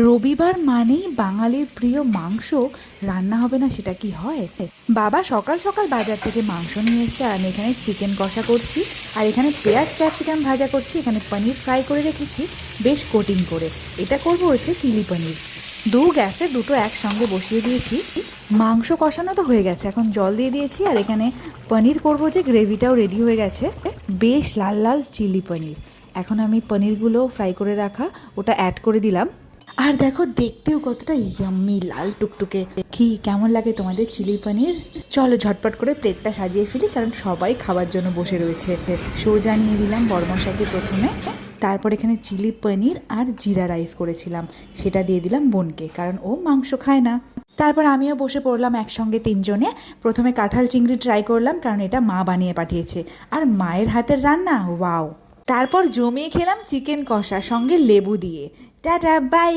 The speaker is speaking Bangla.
রবিবার মানেই বাঙালির প্রিয় মাংস রান্না হবে না সেটা কি হয়? বাবা সকাল সকাল বাজার থেকে মাংস নিয়ে এসেছে আর আমি এখানে চিকেন কষা করছি। আর এখানে পেঁয়াজ ক্যাপসিকাম ভাজা করছি, এখানে পনির ফ্রাই করে রেখেছি বেশ কোটিং করে। এটা করব হচ্ছে চিলি পনির। গ্যাসে দুটো একসঙ্গে বসিয়ে দিয়েছি। মাংস কষানো তো হয়ে গেছে, এখন জল দিয়ে দিয়েছি। আর এখানে পনির করব, যে গ্রেভিটাও রেডি হয়ে গেছে, বেশ লাল লাল চিলি পনির। এখন আমি পনিরগুলো ফ্রাই করে রাখা ওটা অ্যাড করে দিলাম। আর দেখো দেখতেও কতটা ইয়াম্মি লাল টুকটুকে। কি কেমন লাগে তোমাদের চিলি পনির? চলো ঝটপট করে প্লেটটা সাজিয়ে ফেলি, কারণ সবাই খাবার জন্য বসে রয়েছে। সোজা নিয়ে দিলাম বড়মশাইকে প্রথমে, তারপর এখানে চিলি পনির আর জিরা রাইস করেছিলাম সেটা দিয়ে দিলাম বোনকে, কারণ ও মাংস খায় না। তারপর আমিও বসে পড়লাম একসঙ্গে তিনজনে। প্রথমে কাঁঠাল চিংড়ি ট্রাই করলাম, কারণ এটা মা বানিয়ে পাঠিয়েছে আর মায়ের হাতের রান্না ওয়াও। তারপর জমিয়ে খেলাম চিকেন কষা সঙ্গে লেবু দিয়ে। Tata bye.